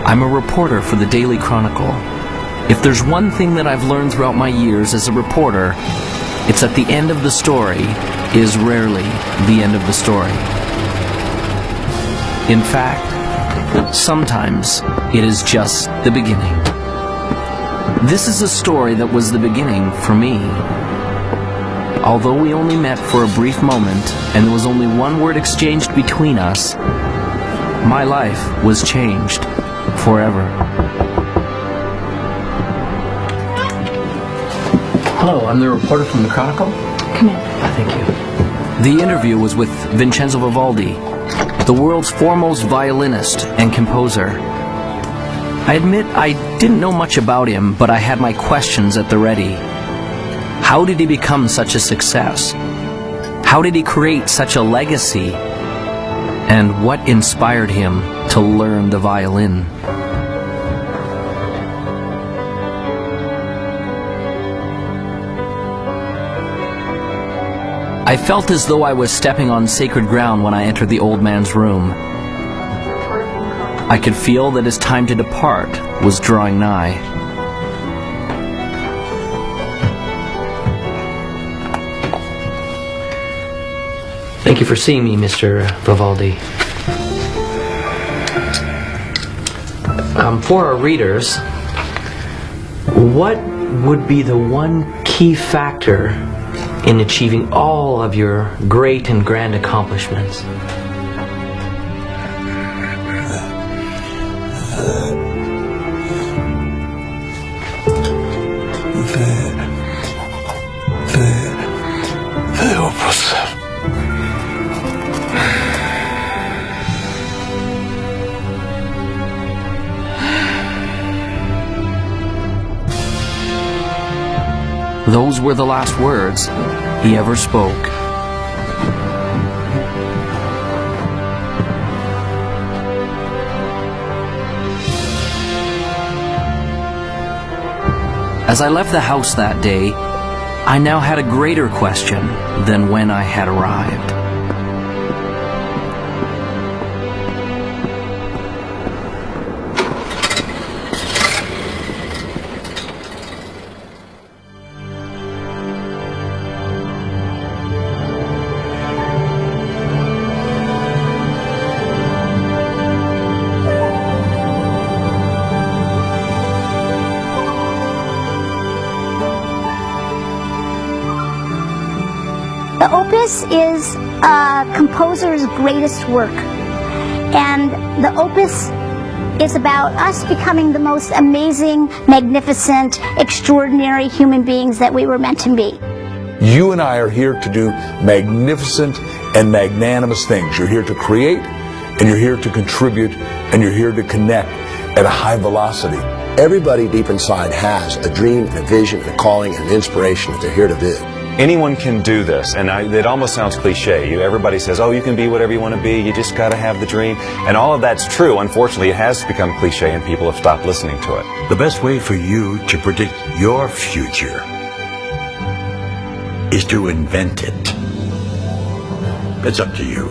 I'm a reporter for the Daily Chronicle. If there's one thing that I've learned throughout my years as a reporter, it's that the end of the story is rarely the end of the story. In fact, sometimes it is just the beginning. This is a story that was the beginning for me. Although we only met for a brief moment and there was only one word exchanged between us, my life was changed forever. Hello, I'm the reporter from the Chronicle. Come in. Thank you. The interview was with Vincenzo Vivaldi, the world's foremost violinist and composer. I admit I didn't know much about him, but I had my questions at the ready. How did he become such a success? How did he create such a legacy? And what inspired him to learn the violin? I felt as though I was stepping on sacred ground when I entered the old man's room. I could feel that his time to depart was drawing nigh. Thank you for seeing me, Mr. Vivaldi. For our readers, what would be the one key factor in achieving all of your great and grand accomplishments? The opus. Those were the last words he ever spoke. As I left the house that day, I now had a greater question than when I had arrived. The opus is a composer's greatest work, and the opus is about us becoming the most amazing, magnificent, extraordinary human beings that we were meant to be. You and I are here to do magnificent and magnanimous things. You're here to create, and you're here to contribute, and you're here to connect at a high velocity. Everybody deep inside has a dream, and a vision, and a calling, and an inspiration that they're here to do. Anyone can do this, and it almost sounds cliche. Everybody says, oh, you can be whatever you want to be, you just got to have the dream. And all of that's true. Unfortunately, it has become cliche, and people have stopped listening to it. The best way for you to predict your future is to invent it. It's up to you.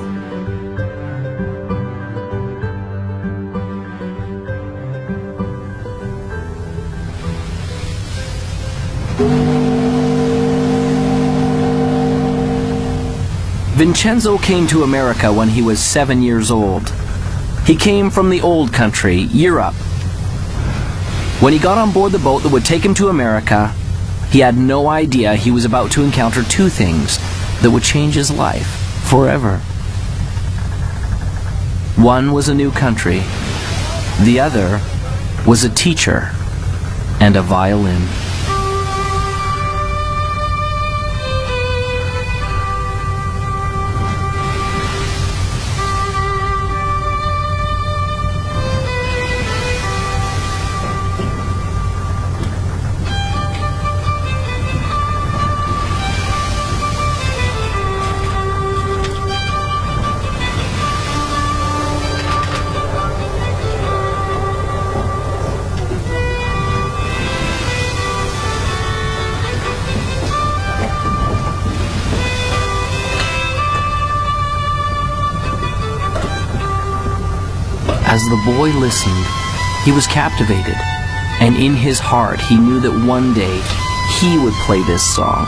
Vincenzo came to America when he was 7 years old. He came from the old country, Europe. When he got on board the boat that would take him to America, he had no idea he was about to encounter two things that would change his life forever. One was a new country. The other was a teacher and a violin. As the boy listened, He was captivated, and in his heart he knew that one day he would play this song.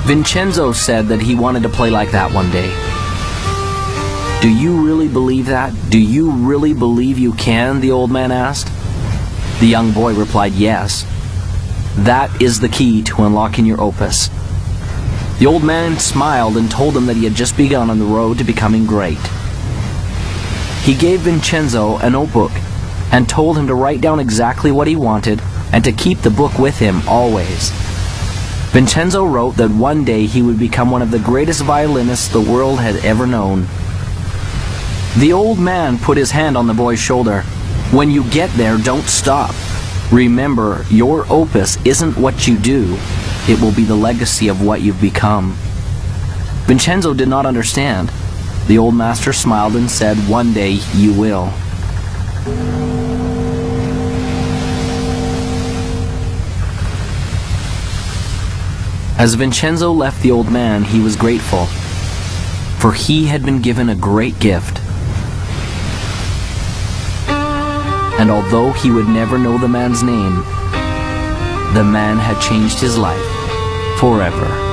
Vincenzo said that he wanted to play like that one day. Do you really believe that? Do you really believe you can? The old man asked. The young boy replied, yes. That is the key to unlocking your opus. The old man smiled and told him that he had just begun on the road to becoming great. He gave Vincenzo a notebook and told him to write down exactly what he wanted and to keep the book with him always. Vincenzo wrote that one day he would become one of the greatest violinists the world had ever known. The old man put his hand on the boy's shoulder. When you get there, don't stop. Remember, your opus isn't what you do. It will be the legacy of what you've become. Vincenzo did not understand. The old master smiled and said, one day you will. As Vincenzo left the old man, he was grateful, for he had been given a great gift. And although he would never know the man's name, the man had changed his life forever.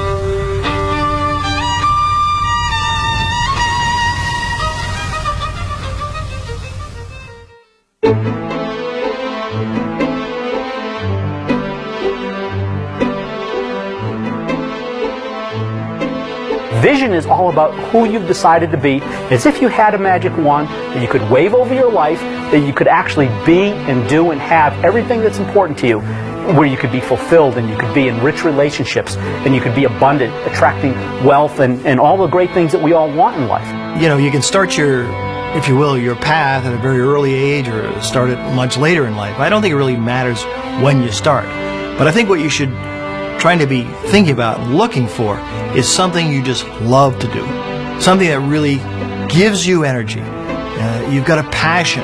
Vision is all about who you've decided to be. As if you had a magic wand that you could wave over your life, that you could actually be and do and have everything that's important to you, where you could be fulfilled and you could be in rich relationships and you could be abundant, attracting wealth and all the great things that we all want in life. You know, you can start your, if you will, your path at a very early age or start it much later in life. I don't think it really matters when you start. But I think what you should trying to be thinking about and looking for is something you just love to do. Something that really gives you energy. You've got a passion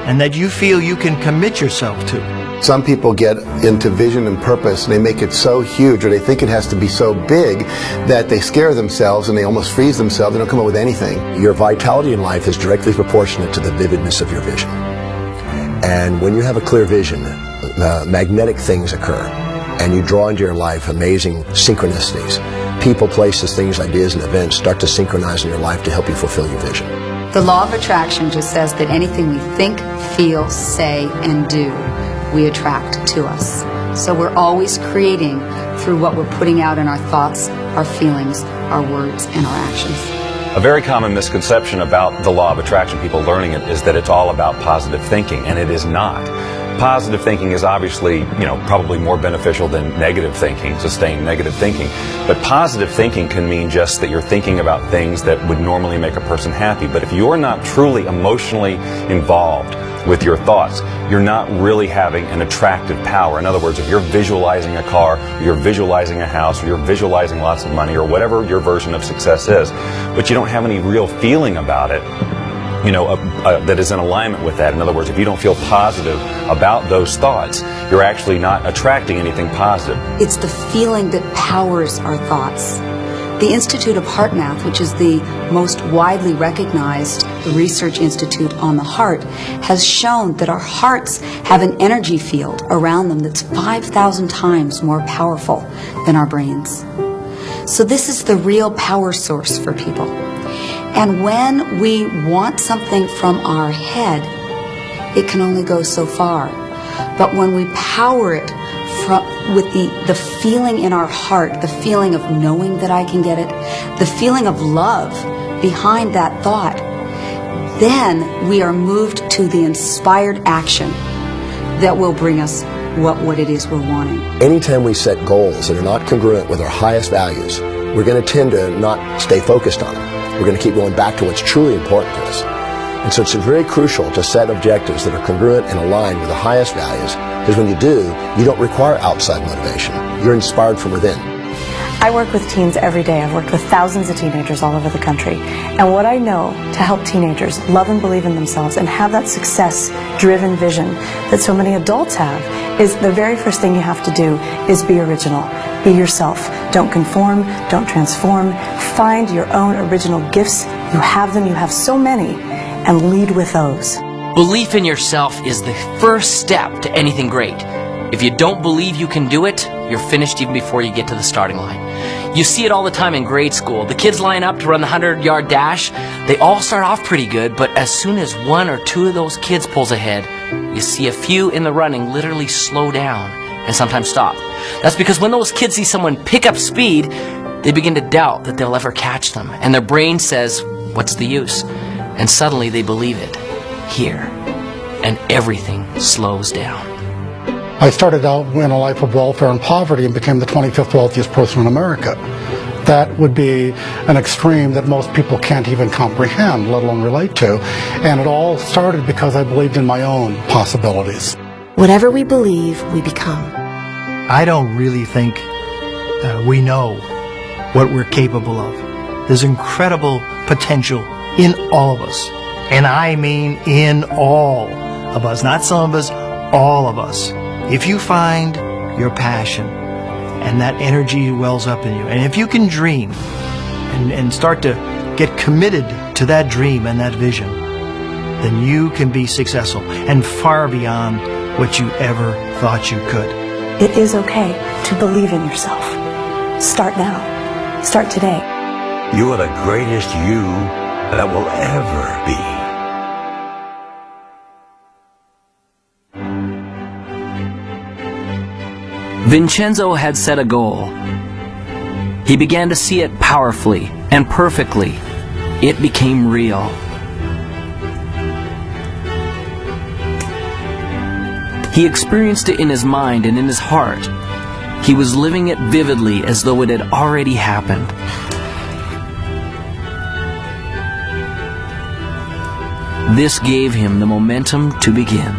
and that you feel you can commit yourself to. Some people get into vision and purpose and they make it so huge, or they think it has to be so big that they scare themselves and they almost freeze themselves. They don't come up with anything. Your vitality in life is directly proportionate to the vividness of your vision. And when you have a clear vision, magnetic things occur. And you draw into your life amazing synchronicities. People, places, things, ideas, and events start to synchronize in your life to help you fulfill your vision. The law of attraction just says that anything we think, feel, say, and do, we attract to us. So we're always creating through what we're putting out in our thoughts, our feelings, our words, and our actions. A very common misconception about the law of attraction, people learning it, is that it's all about positive thinking, and it is not. Positive thinking is obviously, probably more beneficial than negative thinking, sustained negative thinking. But positive thinking can mean just that you're thinking about things that would normally make a person happy. But if you're not truly emotionally involved with your thoughts, you're not really having an attractive power. In other words, if you're visualizing a car, or you're visualizing a house, or you're visualizing lots of money, or whatever your version of success is, but you don't have any real feeling about it, that is in alignment with that. In other words, if you don't feel positive about those thoughts, you're actually not attracting anything positive. It's the feeling that powers our thoughts. The Institute of Heart Math, which is the most widely recognized research institute on the heart, has shown that our hearts have an energy field around them that's 5,000 times more powerful than our brains. So this is the real power source for people. And when we want something from our head, it can only go so far. But when we power it with the feeling in our heart, the feeling of knowing that I can get it, the feeling of love behind that thought, then we are moved to the inspired action that will bring us what it is we're wanting. Anytime we set goals that are not congruent with our highest values, we're going to tend to not stay focused on them. We're going to keep going back to what's truly important to us. And so it's very crucial to set objectives that are congruent and aligned with the highest values, because when you do, you don't require outside motivation. You're inspired from within. I work with teens every day. I've worked with thousands of teenagers all over the country. And what I know to help teenagers love and believe in themselves and have that success-driven vision that so many adults have is the very first thing you have to do is be original. Be yourself. Don't conform. Don't transform. Find your own original gifts. You have them. You have so many. And lead with those. Belief in yourself is the first step to anything great. If you don't believe you can do it, you're finished even before you get to the starting line. You see it all the time in grade school. The kids line up to run the 100-yard dash. They all start off pretty good, but as soon as one or two of those kids pulls ahead, you see a few in the running literally slow down and sometimes stop. That's because when those kids see someone pick up speed, they begin to doubt that they'll ever catch them. And their brain says, what's the use? And suddenly they believe it. Here. And everything slows down. I started out in a life of welfare and poverty and became the 25th wealthiest person in America. That would be an extreme that most people can't even comprehend, let alone relate to. And it all started because I believed in my own possibilities. Whatever we believe, we become. I don't really think we know what we're capable of. There's incredible potential in all of us. And I mean in all of us. Not some of us, all of us. If you find your passion and that energy wells up in you, and if you can dream and start to get committed to that dream and that vision, then you can be successful and far beyond what you ever thought you could. It is okay to believe in yourself. Start now. Start today. You are the greatest you that will ever be. Vincenzo had set a goal. He began to see it powerfully and perfectly. It became real. He experienced it in his mind and in his heart. He was living it vividly as though it had already happened. This gave him the momentum to begin.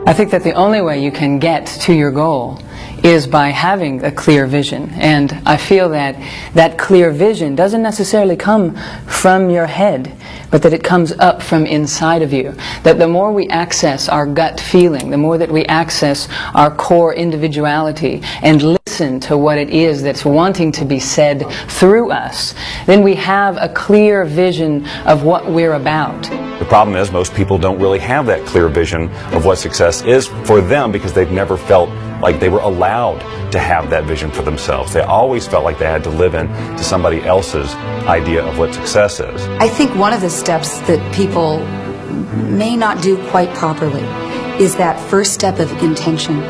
I think that the only way you can get to your goal is by having a clear vision. And I feel that that clear vision doesn't necessarily come from your head, but that it comes up from inside of you. That the more we access our gut feeling, the more that we access our core individuality and listen to what it is that's wanting to be said through us, then we have a clear vision of what we're about. The problem is most people don't really have that clear vision of what success is for them because they've never felt like they were allowed to have that vision for themselves. They always felt like they had to live in to somebody else's idea of what success is. I think one of the steps that people may not do quite properly is that first step of intention.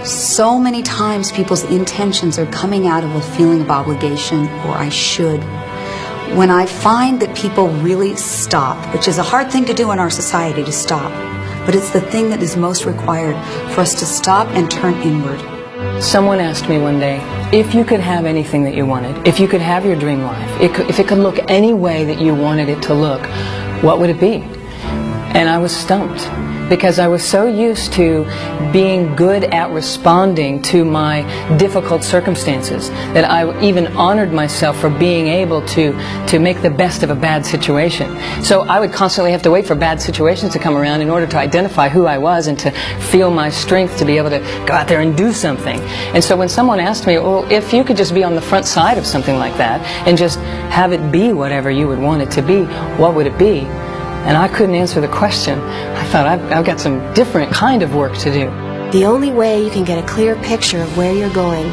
So many times people's intentions are coming out of a feeling of obligation or I should. When I find that people really stop, which is a hard thing to do in our society, to stop, but it's the thing that is most required for us to stop and turn inward. Someone asked me one day, if you could have anything that you wanted, if you could have your dream life, if it could look any way that you wanted it to look, what would it be? And I was stumped, because I was so used to being good at responding to my difficult circumstances that I even honored myself for being able to make the best of a bad situation. So I would constantly have to wait for bad situations to come around in order to identify who I was and to feel my strength to be able to go out there and do something. And so when someone asked me, well, if you could just be on the front side of something like that and just have it be whatever you would want it to be, what would it be? And I couldn't answer the question. I thought, I've got some different kind of work to do. The only way you can get a clear picture of where you're going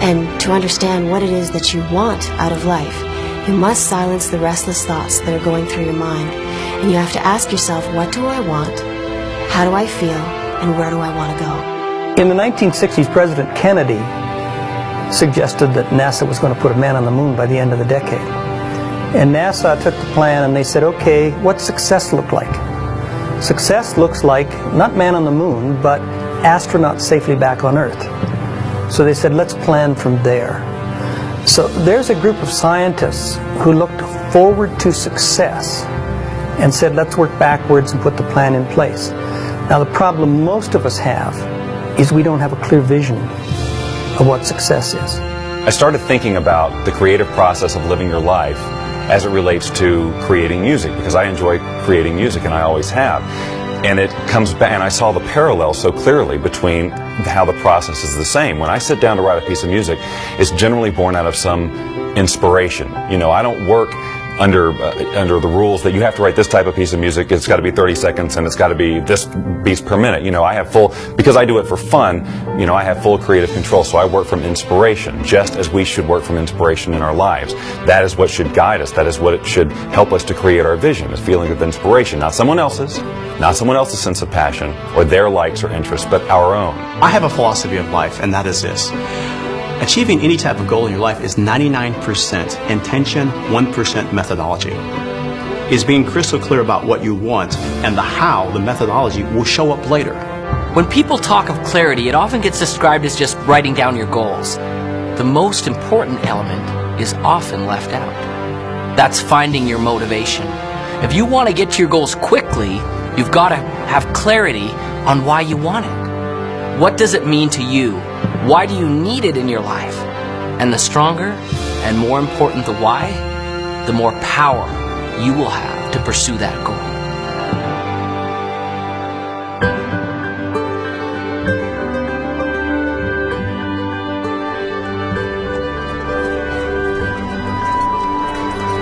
and to understand what it is that you want out of life, you must silence the restless thoughts that are going through your mind. And you have to ask yourself, what do I want? How do I feel? And where do I want to go? In the 1960s, President Kennedy suggested that NASA was going to put a man on the moon by the end of the decade. And NASA took the plan and they said, okay, what's success look like? Success looks like not man on the moon, but astronauts safely back on Earth. So they said, let's plan from there. So there's a group of scientists who looked forward to success and said, let's work backwards and put the plan in place. Now the problem most of us have is we don't have a clear vision of what success is. I started thinking about the creative process of living your life as it relates to creating music, because I enjoy creating music and I always have. And it comes back, and I saw the parallel so clearly between how the process is the same. When I sit down to write a piece of music, it's generally born out of some inspiration. You know, I don't work under the rules that you have to write this type of piece of music, it's got to be 30 seconds and it's got to be this beats per minute. You know, I have full, because I do it for fun, you know, I have full creative control, so I work from inspiration, just as we should work from inspiration in our lives. That is what should guide us, that is what it should help us to create our vision, is feeling of inspiration, not someone else's sense of passion or their likes or interests, but our own. I have a philosophy of life, and that is this. Achieving any type of goal in your life is 99% intention, 1% methodology. Is being crystal clear about what you want and the how, the methodology, will show up later. When people talk of clarity, it often gets described as just writing down your goals. The most important element is often left out. That's finding your motivation. If you want to get to your goals quickly, you've got to have clarity on why you want it. What does it mean to you? Why do you need it in your life? And the stronger and more important the why, the more power you will have to pursue that goal.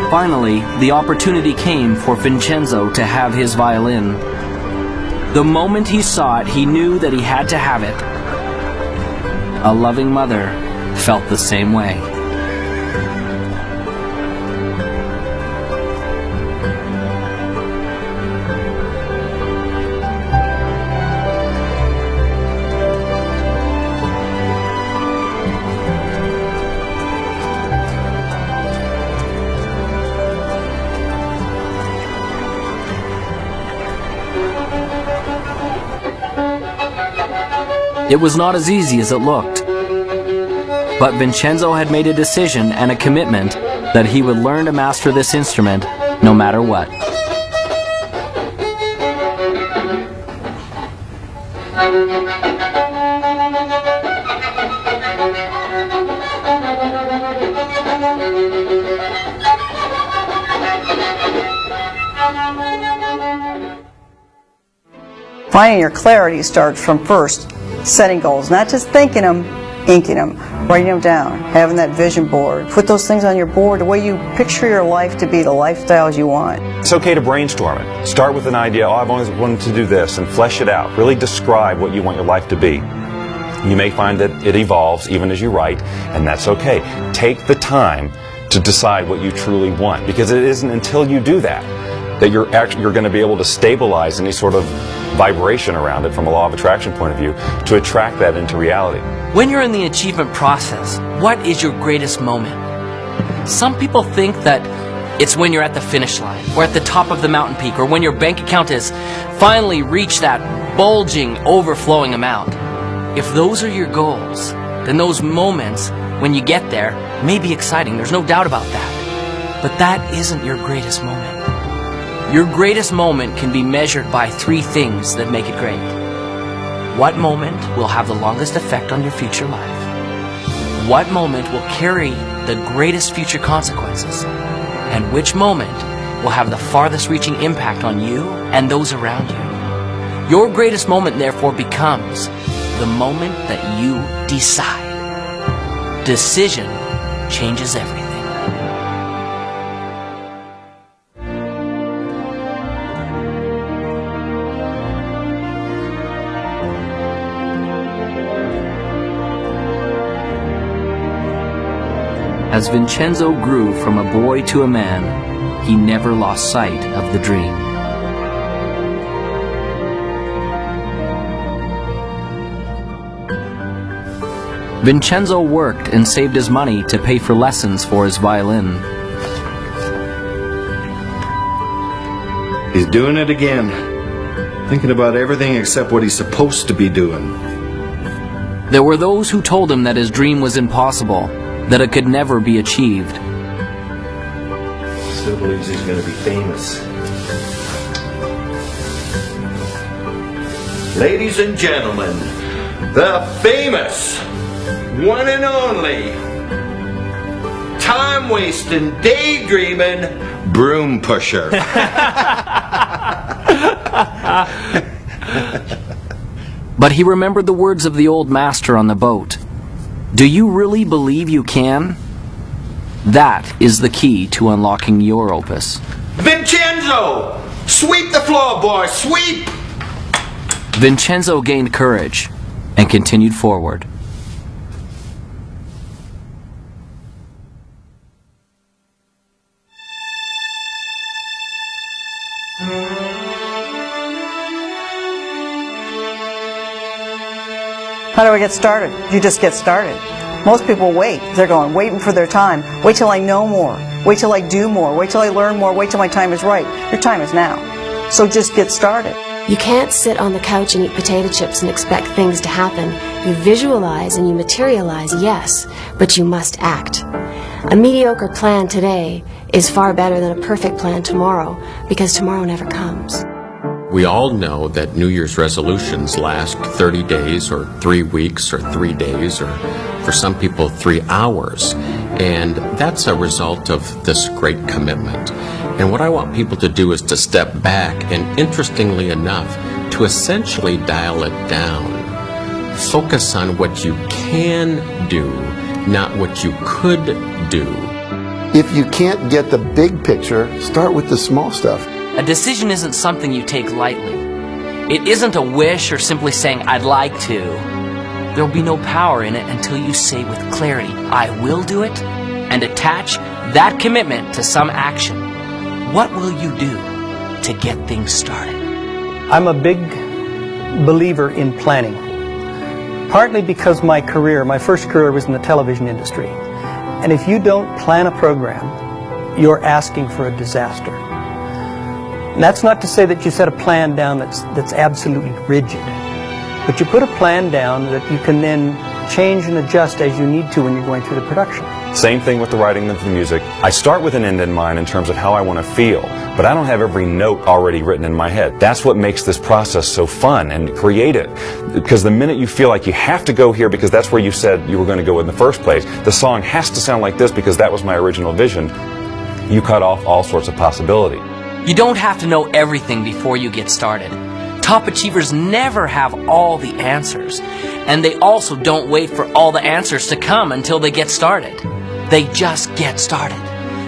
Finally, the opportunity came for Vincenzo to have his violin. The moment he saw it, he knew that he had to have it. A loving mother felt the same way. It was not as easy as it looked. But Vincenzo had made a decision and a commitment that he would learn to master this instrument no matter what. Finding your clarity starts from first setting goals, not just thinking them, inking them, writing them down, having that vision board. Put those things on your board, the way you picture your life to be, the lifestyles you want. It's okay to brainstorm it. Start with an idea, oh, I've always wanted to do this, and flesh it out. Really describe what you want your life to be. You may find that it evolves even as you write, and that's okay. Take the time to decide what you truly want, because it isn't until you do that that you're going to be able to stabilize any sort of vibration around it from a law of attraction point of view to attract that into reality. When you're in the achievement process, what is your greatest moment? Some people think that it's when you're at the finish line, or at the top of the mountain peak, or when your bank account has finally reached that bulging, overflowing amount. If those are your goals, then those moments when you get there may be exciting, there's no doubt about that. But that isn't your greatest moment. Your greatest moment can be measured by 3 things that make it great. What moment will have the longest effect on your future life? What moment will carry the greatest future consequences? And which moment will have the farthest reaching impact on you and those around you? Your greatest moment, therefore, becomes the moment that you decide. Decision changes everything. As Vincenzo grew from a boy to a man, he never lost sight of the dream. Vincenzo worked and saved his money to pay for lessons for his violin. He's doing it again. Thinking about everything except what he's supposed to be doing. There were those who told him that his dream was impossible, that it could never be achieved. Still believes he's going to be famous. Ladies and gentlemen, the famous, one and only, time-wasting, daydreaming, broom pusher. But he remembered the words of the old master on the boat. Do you really believe you can? That is the key to unlocking your opus. Vincenzo! Sweep the floor, boy! Sweep! Vincenzo gained courage and continued forward. How do I get started? You just get started. Most people wait. They're waiting for their time. Wait till I know more. Wait till I do more. Wait till I learn more. Wait till my time is right. Your time is now. So just get started. You can't sit on the couch and eat potato chips and expect things to happen. You visualize and you materialize, yes, but you must act. A mediocre plan today is far better than a perfect plan tomorrow, because tomorrow never comes. We all know that New Year's resolutions last 30 days or 3 weeks or 3 days or for some people 3 hours. And that's a result of this great commitment. And what I want people to do is to step back and, interestingly enough, to essentially dial it down. Focus on what you can do, not what you could do. If you can't get the big picture, start with the small stuff. A decision isn't something you take lightly. It isn't a wish or simply saying, I'd like to. There will be no power in it until you say with clarity, I will do it, and attach that commitment to some action. What will you do to get things started? I'm a big believer in planning. Partly because my first career was in the television industry. And if you don't plan a program, you're asking for a disaster. And that's not to say that you set a plan down that's absolutely rigid. But you put a plan down that you can then change and adjust as you need to when you're going through the production. Same thing with the writing of the music. I start with an end in mind in terms of how I want to feel, but I don't have every note already written in my head. That's what makes this process so fun and creative. Because the minute you feel like you have to go here because that's where you said you were going to go in the first place, the song has to sound like this because that was my original vision, you cut off all sorts of possibility. You don't have to know everything before you get started. Top achievers never have all the answers, and they also don't wait for all the answers to come until they get started. They just get started.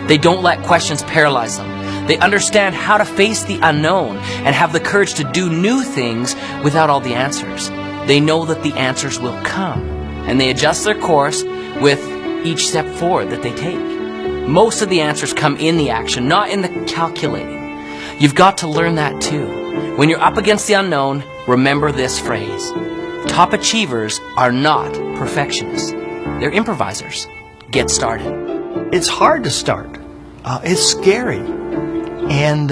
They don't let questions paralyze them. They understand how to face the unknown and have the courage to do new things without all the answers. They know that the answers will come, and they adjust their course with each step forward that they take. Most of the answers come in the action, not in the calculating. You've got to learn that too. When you're up against the unknown, remember this phrase. Top achievers are not perfectionists. They're improvisers. Get started. It's hard to start. It's scary. And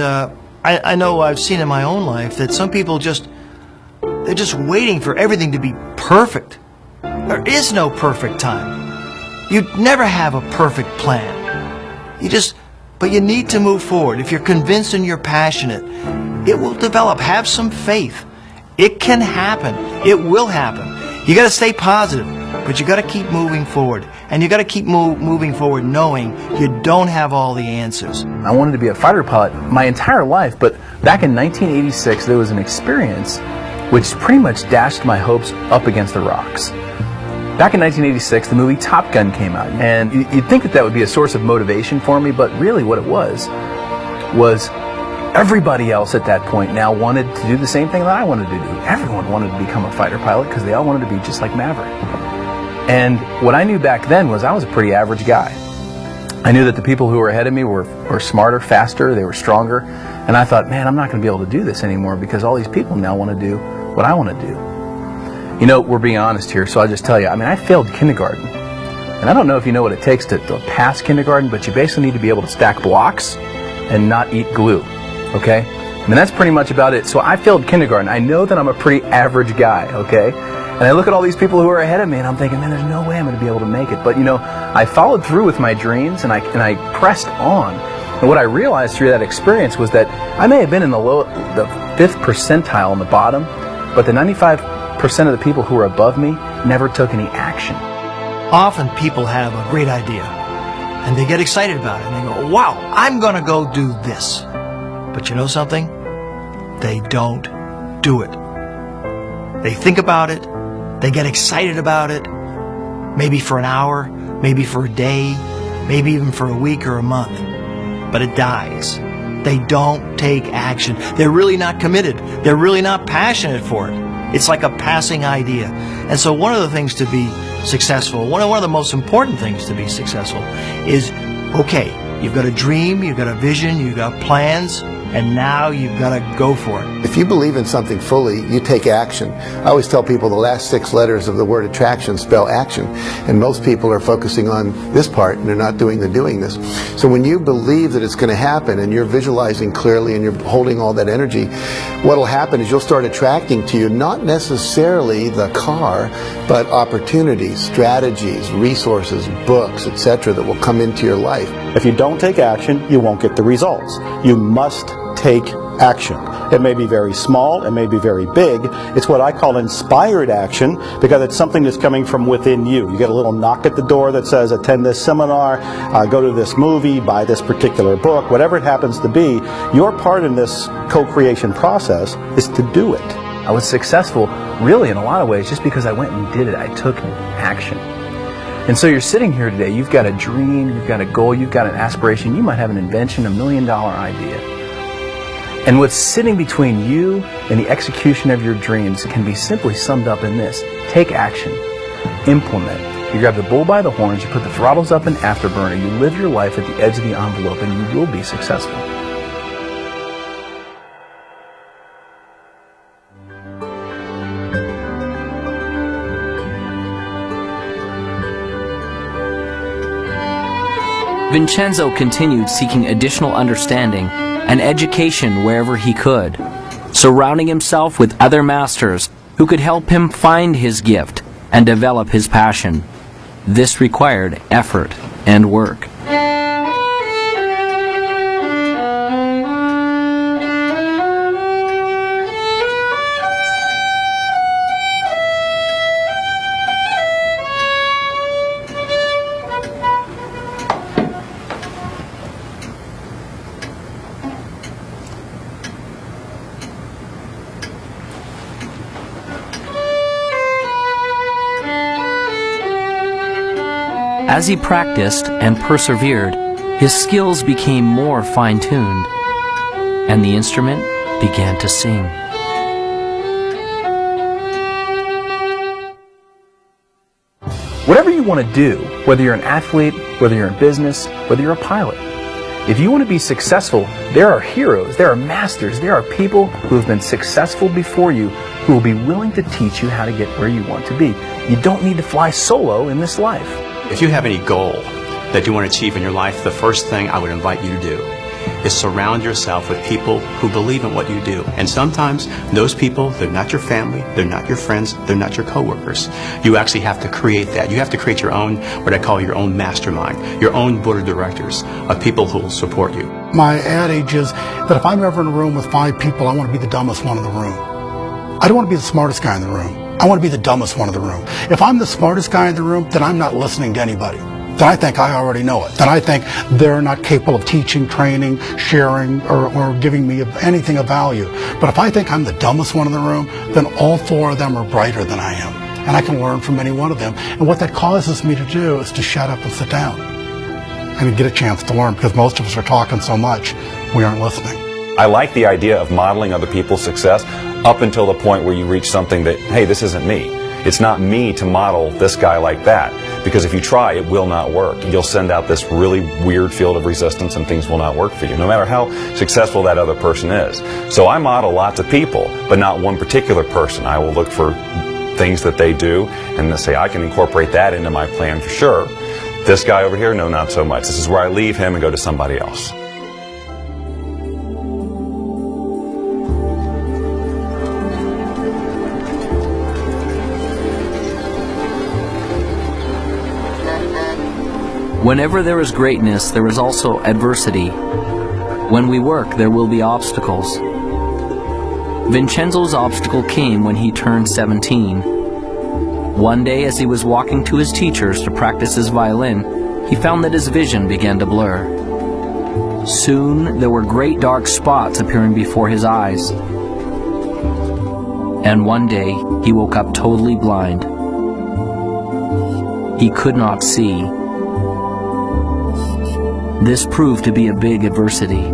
I know I've seen in my own life that some people they're just waiting for everything to be perfect. There is no perfect time. You'd never have a perfect plan. But you need to move forward. If you're convinced and you're passionate, it will develop. Have some faith. It can happen. It will happen. You got to stay positive, but you got to keep moving forward. And you got to keep moving forward knowing you don't have all the answers. I wanted to be a fighter pilot my entire life, but back in 1986 there was an experience which pretty much dashed my hopes up against the rocks. Back in 1986, the movie Top Gun came out, and you'd think that would be a source of motivation for me, but really what it was everybody else at that point now wanted to do the same thing that I wanted to do. Everyone wanted to become a fighter pilot because they all wanted to be just like Maverick. And what I knew back then was I was a pretty average guy. I knew that the people who were ahead of me were smarter, faster, they were stronger, and I thought, man, I'm not going to be able to do this anymore because all these people now want to do what I want to do. You know, we're being honest here, so I'll just tell you, I failed kindergarten. And I don't know if you know what it takes to pass kindergarten, but you basically need to be able to stack blocks and not eat glue, okay? I mean, that's pretty much about it. So I failed kindergarten. I know that I'm a pretty average guy, okay? And I look at all these people who are ahead of me, and I'm thinking, man, there's no way I'm going to be able to make it. But, you know, I followed through with my dreams, and I pressed on. And what I realized through that experience was that I may have been in the 5th percentile on the bottom, but the 95% of the people who were above me never took any action. Often people have a great idea, and they get excited about it, and they go, wow, I'm going to go do this. But you know something? They don't do it. They think about it, they get excited about it, maybe for an hour, maybe for a day, maybe even for a week or a month. But it dies. They don't take action. They're really not committed. They're really not passionate for it. It's like a passing idea. And so one of the things to be successful, one of the most important things to be successful is, okay, you've got a dream, you've got a vision, you've got plans, and now you've got to go for it. If you believe in something fully, you take action. I always tell people the last 6 letters of the word attraction spell action. And most people are focusing on this part and they're not doing the doing this. So when you believe that it's going to happen and you're visualizing clearly and you're holding all that energy, what will happen is you'll start attracting to you not necessarily the car, but opportunities, strategies, resources, books, etc. that will come into your life. If you don't take action, you won't get the results. You must take action. It may be very small, it may be very big. It's what I call inspired action because it's something that's coming from within you. You get a little knock at the door that says attend this seminar, go to this movie, buy this particular book, whatever it happens to be. Your part in this co-creation process is to do it. I was successful really in a lot of ways just because I went and did it. I took action. And so you're sitting here today, you've got a dream, you've got a goal, you've got an aspiration, you might have an invention, $1 million idea. And what's sitting between you and the execution of your dreams can be simply summed up in this: take action, implement. You grab the bull by the horns, you put the throttles up in afterburner, you live your life at the edge of the envelope, and you will be successful. Vincenzo continued seeking additional understanding and education wherever he could, surrounding himself with other masters who could help him find his gift and develop his passion. This required effort and work. As he practiced and persevered, his skills became more fine-tuned, and the instrument began to sing. Whatever you want to do, whether you're an athlete, whether you're in business, whether you're a pilot, if you want to be successful, there are heroes, there are masters, there are people who have been successful before you who will be willing to teach you how to get where you want to be. You don't need to fly solo in this life. If you have any goal that you want to achieve in your life, the first thing I would invite you to do is surround yourself with people who believe in what you do. And sometimes those people, they're not your family, they're not your friends, they're not your coworkers. You actually have to create that. You have to create your own, what I call your own mastermind, your own board of directors of people who will support you. My adage is that if I'm ever in a room with 5 people, I want to be the dumbest one in the room. I don't want to be the smartest guy in the room. I want to be the dumbest one in the room. If I'm the smartest guy in the room, then I'm not listening to anybody. Then I think I already know it. Then I think they're not capable of teaching, training, sharing, or giving me anything of value. But if I think I'm the dumbest one in the room, then all 4 of them are brighter than I am. And I can learn from any one of them. And what that causes me to do is to shut up and sit down. And get a chance to learn, because most of us are talking so much, we aren't listening. I like the idea of modeling other people's success up until the point where you reach something that, hey, this isn't me. It's not me to model this guy like that. Because if you try, it will not work. You'll send out this really weird field of resistance and things will not work for you, no matter how successful that other person is. So I model lots of people, but not one particular person. I will look for things that they do and say, I can incorporate that into my plan for sure. This guy over here, no, not so much. This is where I leave him and go to somebody else. Whenever there is greatness, there is also adversity. When we work, there will be obstacles. Vincenzo's obstacle came when he turned 17. One day, as he was walking to his teacher's to practice his violin, he found that his vision began to blur. Soon, there were great dark spots appearing before his eyes. And one day, he woke up totally blind. He could not see. This proved to be a big adversity.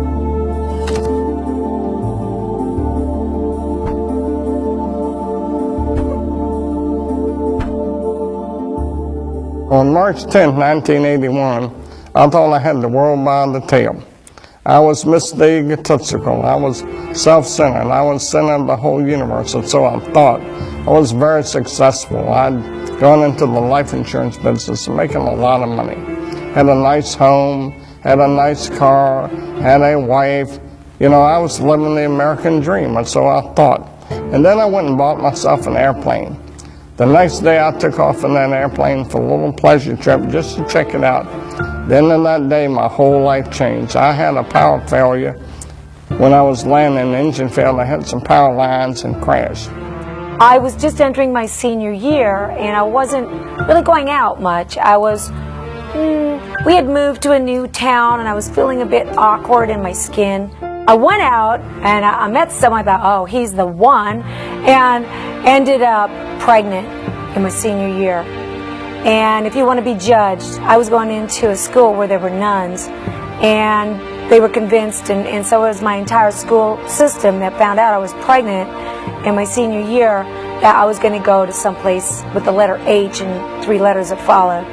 On March 10, 1981, I thought I had the world by the tail. I was Mr. Egotistical. I was self-centered. I was center of the whole universe, and so I thought. I was very successful. I'd gone into the life insurance business, making a lot of money. Had a nice home, had a nice car, had a wife. You know, I was living the American dream, and so I thought. And then I went and bought myself an airplane. The next day I took off in that airplane for a little pleasure trip just to check it out. Then in that day my whole life changed. I had a power failure. When I was landing, the engine failed. I had some power lines and crashed. I was just entering my senior year and I wasn't really going out much. We had moved to a new town and I was feeling a bit awkward in my skin. I went out and I met someone. I thought, oh, he's the one, and ended up pregnant in my senior year. And if you want to be judged, I was going into a school where there were nuns, and they were convinced, and so was my entire school system, that found out I was pregnant in my senior year, that I was going to go to someplace with the letter H and 3 letters that followed.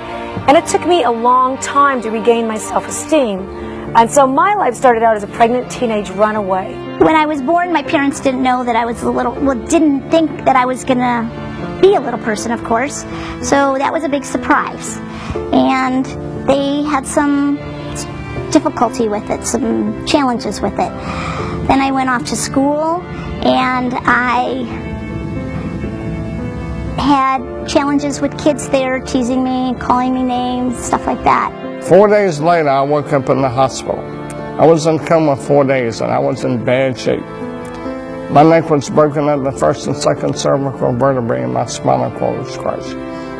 And it took me a long time to regain my self-esteem. And so my life started out as a pregnant teenage runaway. When I was born, my parents didn't know that I was didn't think that I was going to be a little person, of course. So that was a big surprise. And they had some difficulty with it, some challenges with it. Then I went off to school, and I had challenges with kids there teasing me, calling me names, stuff like that. 4 days later, I woke up in the hospital. I was in coma 4 days, and I was in bad shape. My neck was broken at the first and second cervical vertebrae, and my spinal cord was crushed.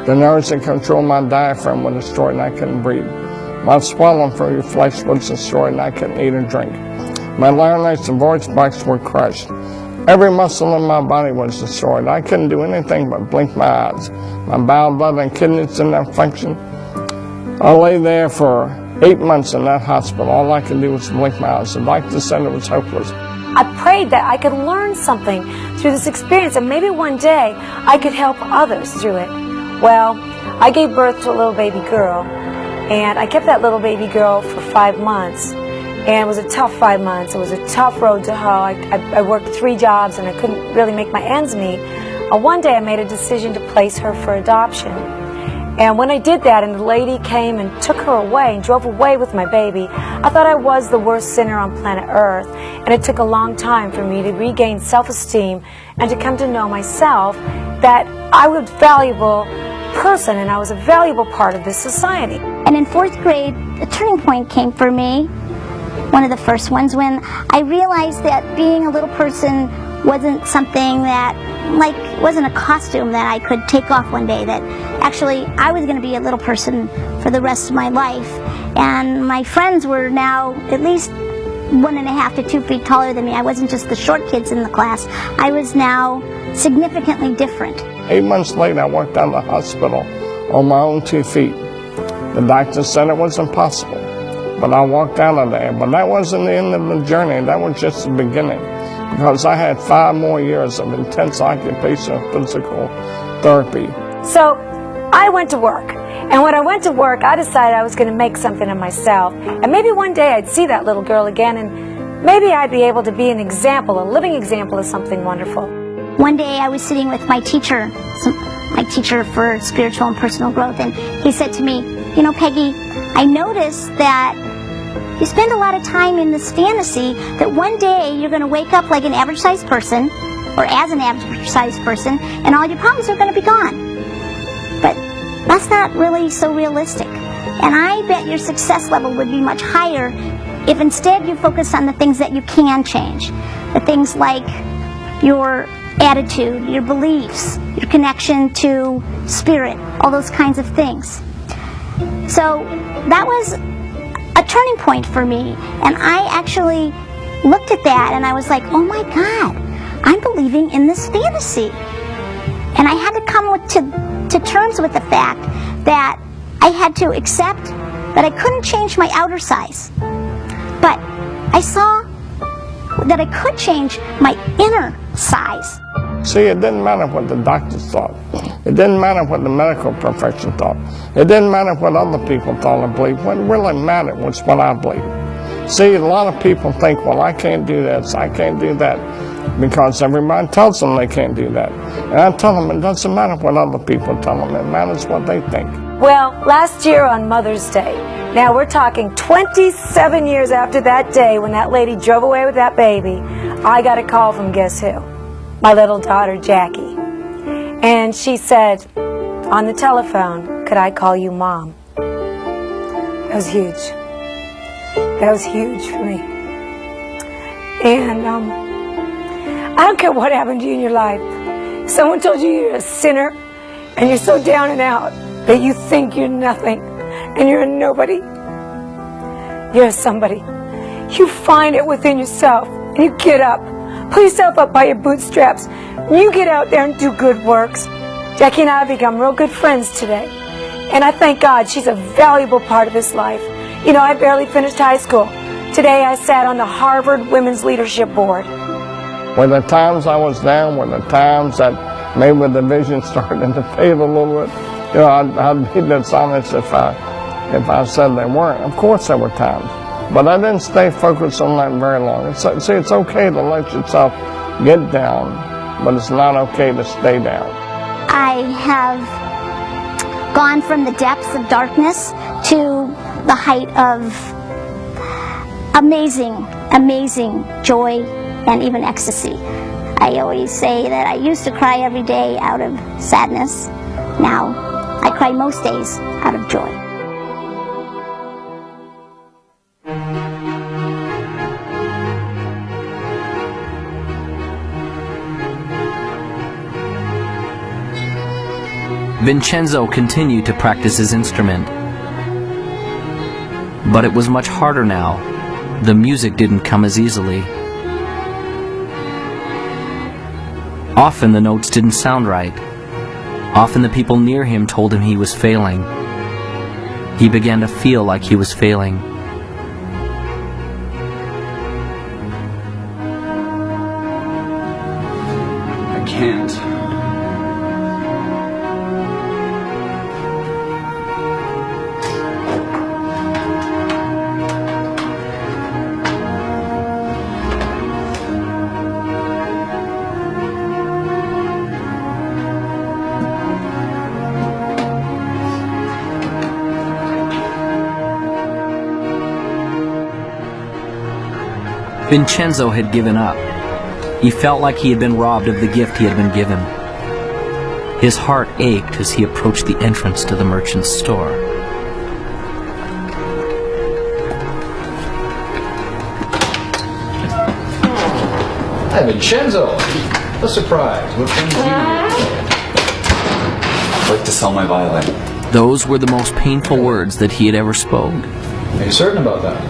The nerves that control my diaphragm were destroyed, and I couldn't breathe. My swallowing through flesh was destroyed, and I couldn't eat or drink. My larynx and voice box were crushed. Every muscle in my body was destroyed. I couldn't do anything but blink my eyes. My bowel, blood, and kidneys didn't have function. I lay there for 8 months in that hospital. All I could do was blink my eyes. The doctor said it was hopeless. I prayed that I could learn something through this experience, and maybe one day I could help others through it. Well, I gave birth to a little baby girl, and I kept that little baby girl for 5 months. And it was a tough 5 months. It was a tough road to hoe. I worked 3 jobs, and I couldn't really make my ends meet. One day I made a decision to place her for adoption. And when I did that, and the lady came and took her away and drove away with my baby, I thought I was the worst sinner on planet Earth. And it took a long time for me to regain self-esteem and to come to know myself, that I was a valuable person and I was a valuable part of this society. And in 4th grade, a turning point came for me, one of the first ones, when I realized that being a little person wasn't something that, like, wasn't a costume that I could take off one day, that actually I was going to be a little person for the rest of my life. And my friends were now at least 1.5 to 2 feet taller than me. I wasn't just the short kids in the class. I was now significantly different. 8 months later, I walked out of the hospital on my own 2 feet. The doctor said it was impossible, but I walked out of there. But that wasn't the end of the journey. That was just the beginning, because I had 5 more years of intense occupational physical therapy. So I went to work, and when I went to work, I decided I was going to make something of myself, and maybe one day I'd see that little girl again, and maybe I'd be able to be an example, a living example of something wonderful. One day I was sitting with my teacher for spiritual and personal growth, and he said to me, you know, Peggy, I noticed that you spend a lot of time in this fantasy that one day you're going to wake up like an average-sized person, or as an average-sized person, and all your problems are going to be gone. But that's not really so realistic. And I bet your success level would be much higher if instead you focus on the things that you can change. The things like your attitude, your beliefs, your connection to spirit, all those kinds of things. So that was a turning point for me. And I actually looked at that and I was like, oh my God, I'm believing in this fantasy. And I had to come to terms with the fact that I had to accept that I couldn't change my outer size. But I saw that I could change my inner size. See, it didn't matter what the doctors thought. It didn't matter what the medical profession thought. It didn't matter what other people thought or believed. What really mattered was what I believed. See, a lot of people think, well, I can't do this, I can't do that, because everybody tells them they can't do that. And I tell them it doesn't matter what other people tell them, it matters what they think. Well, last year on Mother's Day, now we're talking 27 years after that day when that lady drove away with that baby, I got a call from guess who? My little daughter, Jackie. And she said on the telephone, could I call you Mom? That was huge. That was huge for me. And I don't care what happened to you in your life. If someone told you you're a sinner and you're so down and out that you think you're nothing and you're a nobody, you're somebody. You find it within yourself and you get up. Pull yourself up by your bootstraps. You get out there and do good works. Jackie and I have become real good friends today. And I thank God she's a valuable part of this life. You know, I barely finished high school. Today I sat on the Harvard Women's Leadership Board. When the times I was down, when the times that maybe the vision started to fade a little bit, you know, I'd be dishonest if I said they weren't. Of course there were times. But I didn't stay focused on that very long. See, it's okay to let yourself get down, but it's not okay to stay down. I have gone from the depths of darkness to the height of amazing, amazing joy and even ecstasy. I always say that I used to cry every day out of sadness. Now, I cry most days out of joy. Vincenzo continued to practice his instrument. But it was much harder now. The music didn't come as easily. Often the notes didn't sound right. Often the people near him told him he was failing. He began to feel like he was failing. I can't. Vincenzo had given up. He felt like he had been robbed of the gift he had been given. His heart ached as he approached the entrance to the merchant's store. Hi, Vincenzo. A surprise. What brings you here? I'd like to sell my violin. Those were the most painful words that he had ever spoke. Are you certain about that?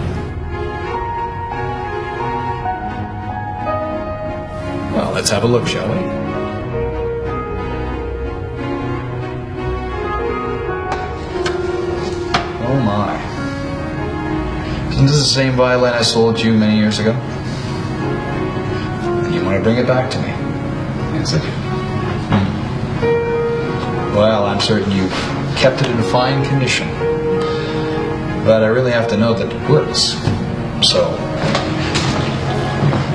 Well, let's have a look, shall we? Oh my. Isn't this the same violin I sold you many years ago? And you want to bring it back to me? Is it? Well, I'm certain you kept it in fine condition. But I really have to know that it works. So,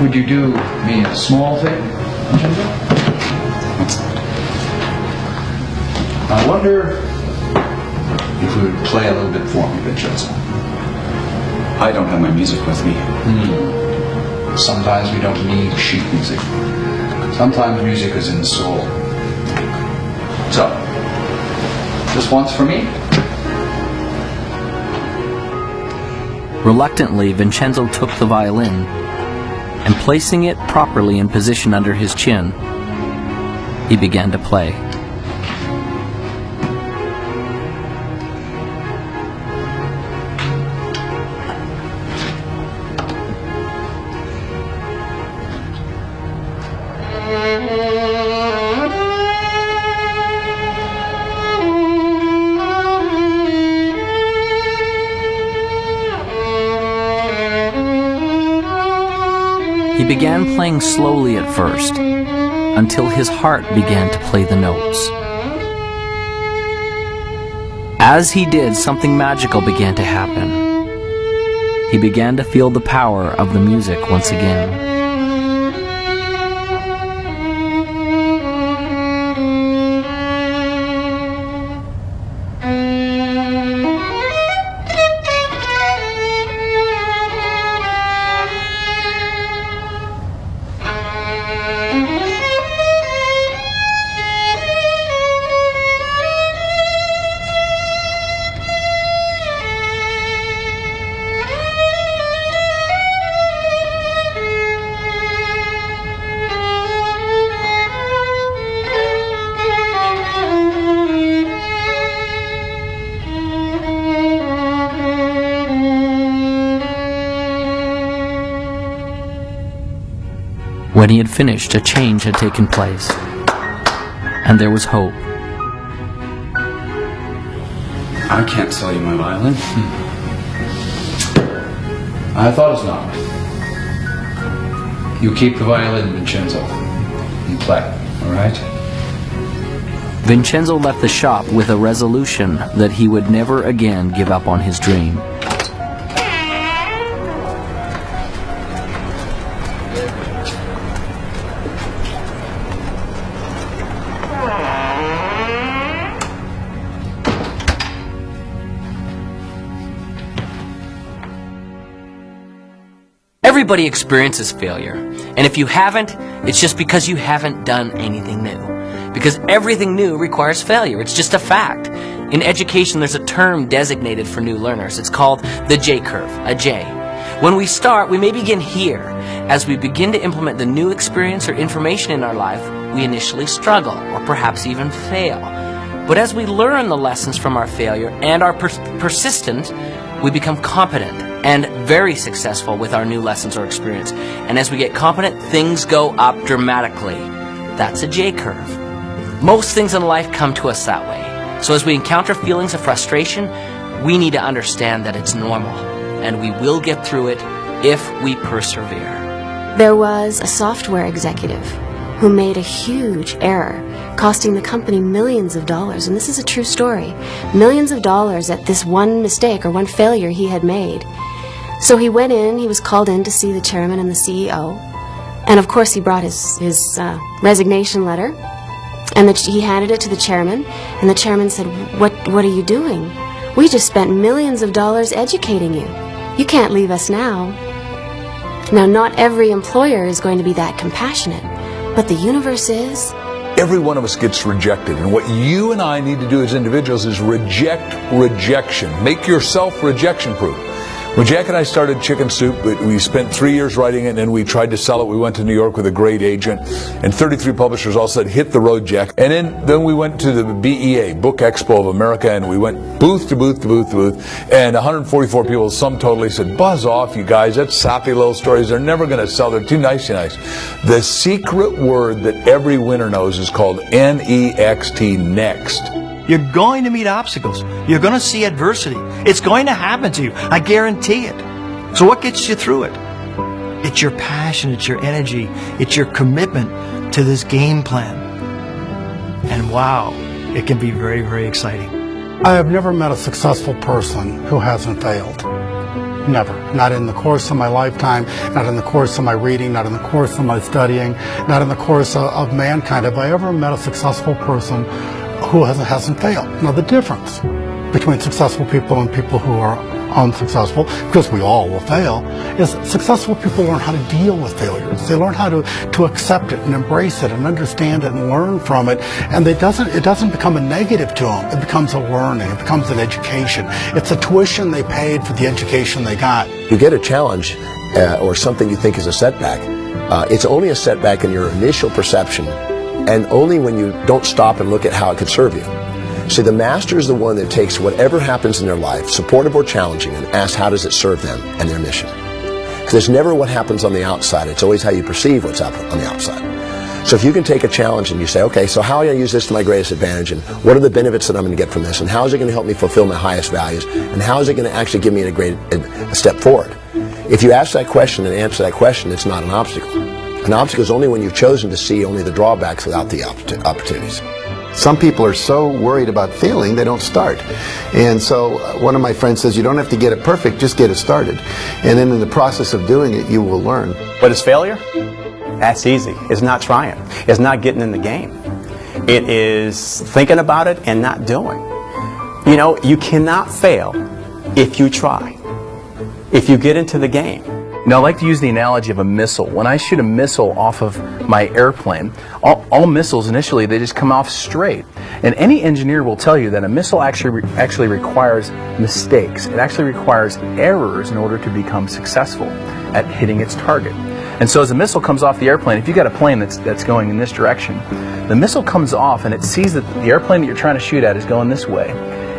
would you do me a small favor? I wonder if you would play a little bit for me, Vincenzo. I don't have my music with me. Sometimes we don't need sheet music. Sometimes music is in the soul. So, just once for me? Reluctantly, Vincenzo took the violin and, placing it properly in position under his chin, he began to play. He began playing slowly at first, until his heart began to play the notes. As he did, something magical began to happen. He began to feel the power of the music once again. When he had finished, a change had taken place, and there was hope. I can't sell you my violin. I thought as not. You keep the violin, Vincenzo, and play, all right? Vincenzo left the shop with a resolution that he would never again give up on his dream. Everybody experiences failure, and if you haven't, it's just because you haven't done anything new. Because everything new requires failure. It's just a fact. In education, there's a term designated for new learners. It's called the J-curve, a J. When we start, we may begin here. As we begin to implement the new experience or information in our life, we initially struggle, or perhaps even fail. But as we learn the lessons from our failure and are persistent, we become competent and very successful with our new lessons or experience. And as we get competent, things go up dramatically. That's a J-curve. Most things in life come to us that way. So as we encounter feelings of frustration, we need to understand that it's normal, and we will get through it if we persevere. There was a software executive who made a huge error, costing the company millions of dollars. And this is a true story. Millions of dollars at this one mistake or one failure he had made. So he went in, he was called in to see the chairman and the CEO. And of course he brought his resignation letter. And he handed it to the chairman. And the chairman said, what are you doing? We just spent millions of dollars educating you. You can't leave us now. Now, not every employer is going to be that compassionate, but the universe is. Every one of us gets rejected, and what you and I need to do as individuals is reject rejection. Make yourself rejection proof. When Jack and I started Chicken Soup, we spent 3 years writing it, and then we tried to sell it. We went to New York with a great agent, and 33 publishers all said, hit the road, Jack. And then we went to the BEA, Book Expo of America, and we went booth to booth to booth to booth, and 144 people, sum totally, said, buzz off, you guys, that's sappy little stories. They're never going to sell. They're too nice. The secret word that every winner knows is called NEXT, next. You're going to meet obstacles. You're going to see adversity. It's going to happen to you. I guarantee it. So what gets you through it? It's your passion. It's your energy. It's your commitment to this game plan. And wow, it can be very, very exciting. I have never met a successful person who hasn't failed. Never. Not in the course of my lifetime, not in the course of my reading, not in the course of my studying, not in the course of mankind. Have I ever met a successful person who hasn't failed? Now, the difference between successful people and people who are unsuccessful, because we all will fail, is successful people learn how to deal with failures. They learn how to accept it and embrace it and understand it and learn from it. And it doesn't become a negative to them. It becomes a learning. It becomes an education. It's a tuition they paid for the education they got. You get a challenge or something you think is a setback. It's only a setback in your initial perception, and only when you don't stop and look at how it could serve you. See, the master is the one that takes whatever happens in their life, supportive or challenging, and asks how does it serve them and their mission. Because it's never what happens on the outside, it's always how you perceive what's on the outside. So if you can take a challenge and you say, okay, so how am I going to use this to my greatest advantage, and what are the benefits that I'm going to get from this, and how is it going to help me fulfill my highest values, and how is it going to actually give me a step forward? If you ask that question and answer that question, it's not an obstacle. An obstacle is only when you've chosen to see only the drawbacks without the opportunities. Some people are so worried about failing, they don't start. And so one of my friends says, you don't have to get it perfect, just get it started. And then in the process of doing it, you will learn. What is failure? That's easy. It's not trying. It's not getting in the game. It is thinking about it and not doing. You know, you cannot fail if you try, if you get into the game. Now, I like to use the analogy of a missile. When I shoot a missile off of my airplane, all missiles initially, they just come off straight. And any engineer will tell you that a missile actually requires mistakes. It actually requires errors in order to become successful at hitting its target. And so as a missile comes off the airplane, if you got a plane that's going in this direction, the missile comes off and it sees that the airplane that you're trying to shoot at is going this way.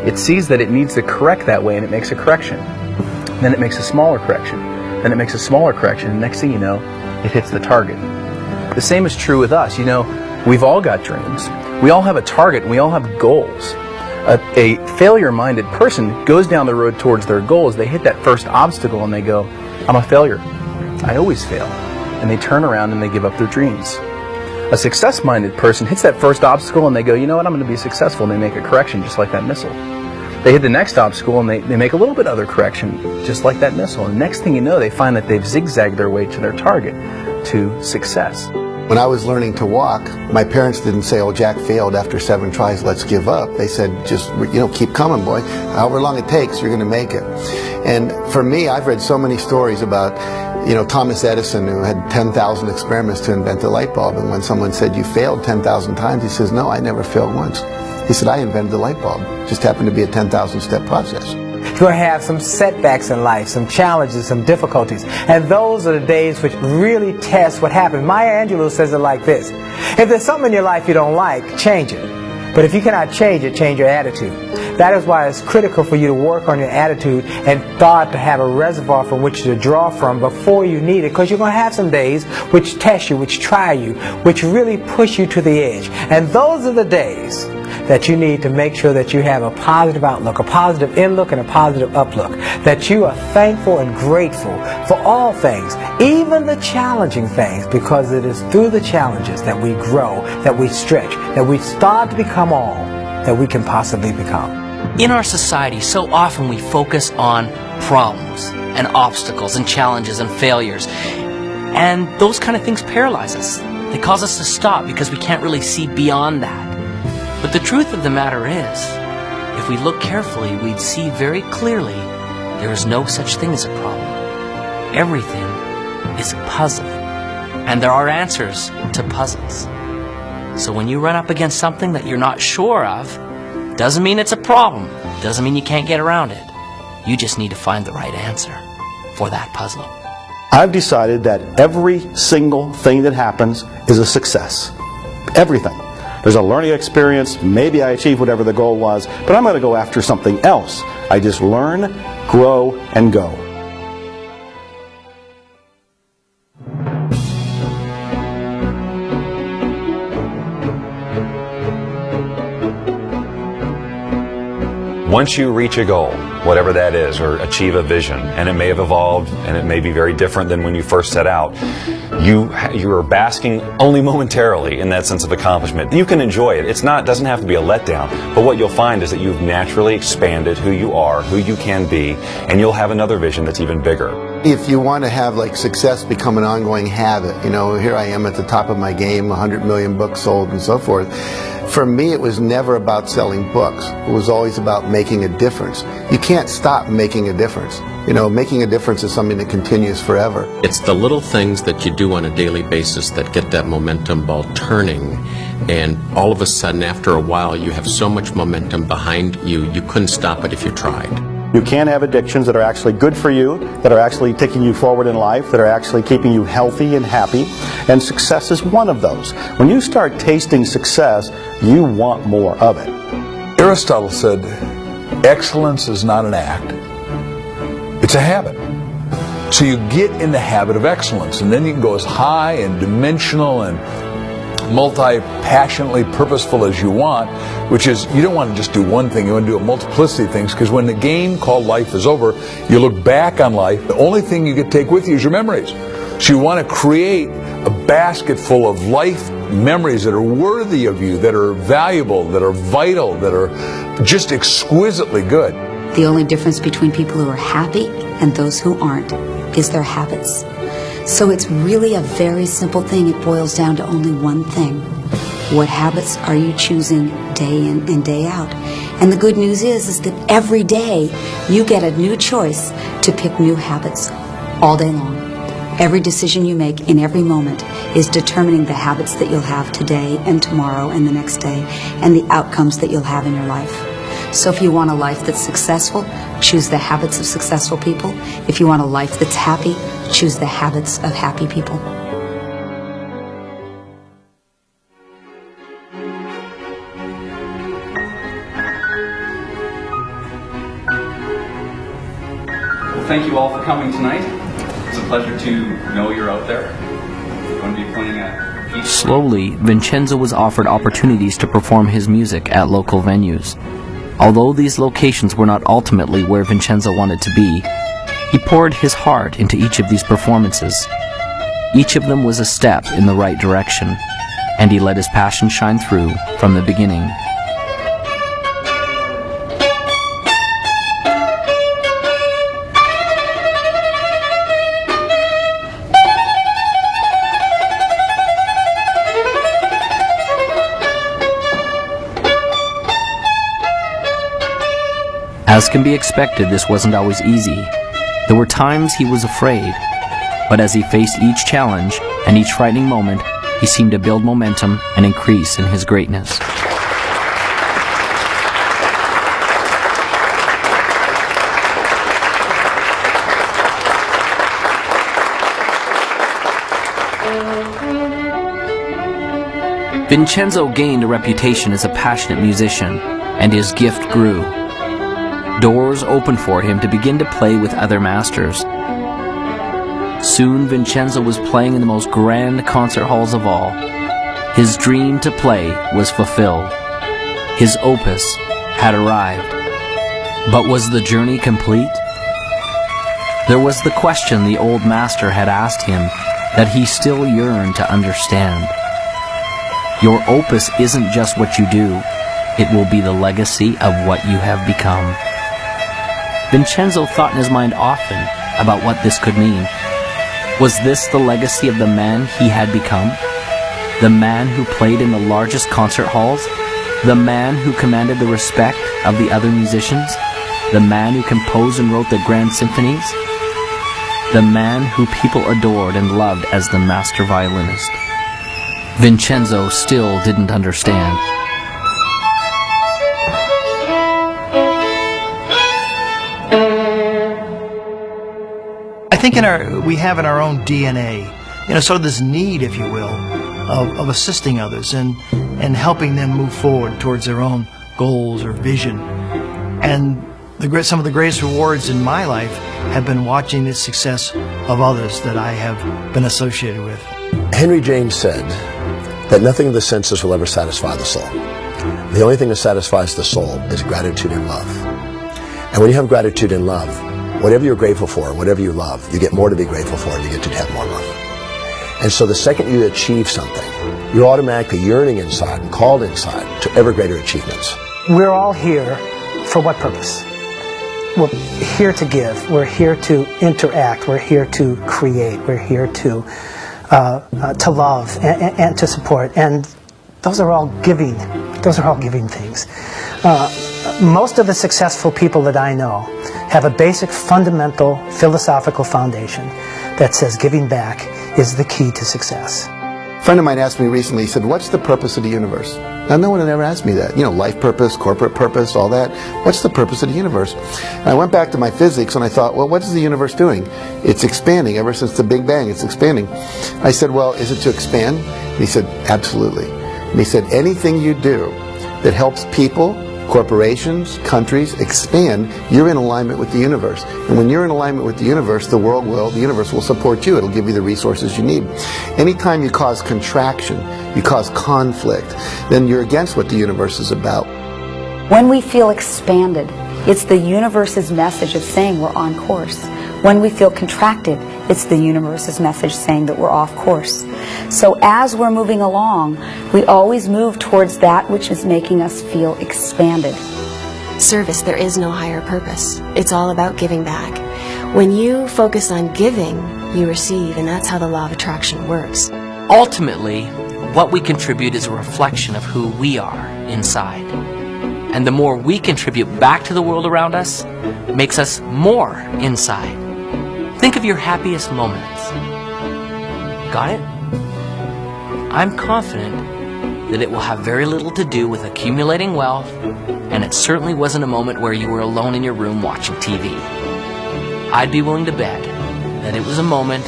It sees that it needs to correct that way, and it makes a correction. Then it makes a smaller correction. Then it makes a smaller correction, and next thing you know, it hits the target. The same is true with us. You know, we've all got dreams. We all have a target, and we all have goals. A failure-minded person goes down the road towards their goals. They hit that first obstacle, and they go, I'm a failure. I always fail. And they turn around and they give up their dreams. A success-minded person hits that first obstacle, and they go, you know what, I'm going to be successful, and they make a correction just like that missile. They hit the next obstacle and they make a little bit other correction, just like that missile. And next thing you know, they find that they've zigzagged their way to their target, to success. When I was learning to walk, my parents didn't say, oh, Jack failed after 7 tries, let's give up. They said, just, keep coming, boy. However long it takes, you're going to make it. And for me, I've read so many stories about, Thomas Edison, who had 10,000 experiments to invent the light bulb. And when someone said, you failed 10,000 times, he says, no, I never failed once. He said, I invented the light bulb. It just happened to be a 10,000-step process. You're going to have some setbacks in life, some challenges, some difficulties. And those are the days which really test what happened. Maya Angelou says it like this. If there's something in your life you don't like, change it. But if you cannot change it, change your attitude. That is why it's critical for you to work on your attitude and thought to have a reservoir from which to draw from before you need it. Because you're going to have some days which test you, which try you, which really push you to the edge. And those are the days that you need to make sure that you have a positive outlook, a positive inlook, and a positive uplook. That you are thankful and grateful for all things, even the challenging things, because it is through the challenges that we grow, that we stretch, that we start to become all that we can possibly become. In our society, so often we focus on problems and obstacles and challenges and failures. And those kind of things paralyze us. They cause us to stop because we can't really see beyond that. But the truth of the matter is, if we look carefully, we'd see very clearly there is no such thing as a problem. Everything is a puzzle. And there are answers to puzzles. So when you run up against something that you're not sure of, doesn't mean it's a problem. Doesn't mean you can't get around it. You just need to find the right answer for that puzzle. I've decided that every single thing that happens is a success. Everything. There's a learning experience, maybe I achieved whatever the goal was, but I'm going to go after something else. I just learn, grow, and go. Once you reach a goal, whatever that is, or achieve a vision, and it may have evolved, and it may be very different than when you first set out, you are basking only momentarily in that sense of accomplishment. You can enjoy it. Doesn't have to be a letdown, but what you'll find is that you've naturally expanded who you are, who you can be, and you'll have another vision that's even bigger. If you want to have success become an ongoing habit, here I am at the top of my game, 100 million books sold and so forth. For me, it was never about selling books. It was always about making a difference. You can't stop making a difference. You know, making a difference is something that continues forever. It's the little things that you do on a daily basis that get that momentum ball turning, and all of a sudden, after a while, you have so much momentum behind you, you couldn't stop it if you tried. You can have addictions that are actually good for you, that are actually taking you forward in life, that are actually keeping you healthy and happy, and success is one of those. When you start tasting success, you want more of it. Aristotle said, excellence is not an act, it's a habit. So you get in the habit of excellence, and then you can go as high and dimensional and multi-passionately purposeful as you want, which is, you don't want to just do one thing, you want to do a multiplicity of things, because when the game called life is over, you look back on life, the only thing you can take with you is your memories. So you want to create a basket full of life memories that are worthy of you, that are valuable, that are vital, that are just exquisitely good. The only difference between people who are happy and those who aren't is their habits. So it's really a very simple thing. It boils down to only one thing. What habits are you choosing day in and day out? And the good news is that every day you get a new choice to pick new habits all day long. Every decision you make in every moment is determining the habits that you'll have today and tomorrow and the next day, and the outcomes that you'll have in your life. So if you want a life that's successful, choose the habits of successful people. If you want a life that's happy, choose the habits of happy people. Well, thank you all for coming tonight. It's a pleasure to know you're out there. We're going to be playing a piece. Slowly, Vincenzo was offered opportunities to perform his music at local venues. Although these locations were not ultimately where Vincenzo wanted to be, he poured his heart into each of these performances. Each of them was a step in the right direction, and he let his passion shine through from the beginning. As can be expected, this wasn't always easy. There were times he was afraid, but as he faced each challenge and each frightening moment, he seemed to build momentum and increase in his greatness. Vincenzo gained a reputation as a passionate musician, and his gift grew. Doors opened for him to begin to play with other masters. Soon Vincenzo was playing in the most grand concert halls of all. His dream to play was fulfilled. His opus had arrived. But was the journey complete? There was the question the old master had asked him that he still yearned to understand. Your opus isn't just what you do, it will be the legacy of what you have become. Vincenzo thought in his mind often about what this could mean. Was this the legacy of the man he had become? The man who played in the largest concert halls? The man who commanded the respect of the other musicians? The man who composed and wrote the grand symphonies? The man who people adored and loved as the master violinist? Vincenzo still didn't understand. I think we have in our own DNA, sort of this need, if you will, of assisting others and helping them move forward towards their own goals or vision. And some of the greatest rewards in my life have been watching the success of others that I have been associated with. Henry James said that nothing of the senses will ever satisfy the soul. The only thing that satisfies the soul is gratitude and love. And when you have gratitude and love, whatever you're grateful for, whatever you love, you get more to be grateful for and you get to have more love. And so the second you achieve something, you're automatically yearning inside and called inside to ever greater achievements. We're all here for what purpose? We're here to give. We're here to interact. We're here to create. We're here to love and to support. And those are all giving Those are all giving things. Most of the successful people that I know have a basic fundamental philosophical foundation that says giving back is the key to success. A friend of mine asked me recently, he said, what's the purpose of the universe? Now, no one had ever asked me that. You know, life purpose, corporate purpose, all that. What's the purpose of the universe? And I went back to my physics and I thought, well, what is the universe doing? It's expanding. Ever since the Big Bang, it's expanding. I said, well, is it to expand? And he said, absolutely. And he said, anything you do that helps people, corporations, countries expand, you're in alignment with the universe. And when you're in alignment with the universe, the universe will support you. It'll give you the resources you need. Anytime you cause contraction, you cause conflict, then you're against what the universe is about. When we feel expanded, it's the universe's message of saying we're on course. When we feel contracted, it's the universe's message saying that we're off course. So as we're moving along, we always move towards that which is making us feel expanded. Service, there is no higher purpose. It's all about giving back. When you focus on giving, you receive, and that's how the law of attraction works. Ultimately, what we contribute is a reflection of who we are inside. And the more we contribute back to the world around us, makes us more inside. Think of your happiest moments. Got it? I'm confident that it will have very little to do with accumulating wealth, and it certainly wasn't a moment where you were alone in your room watching TV. I'd be willing to bet that it was a moment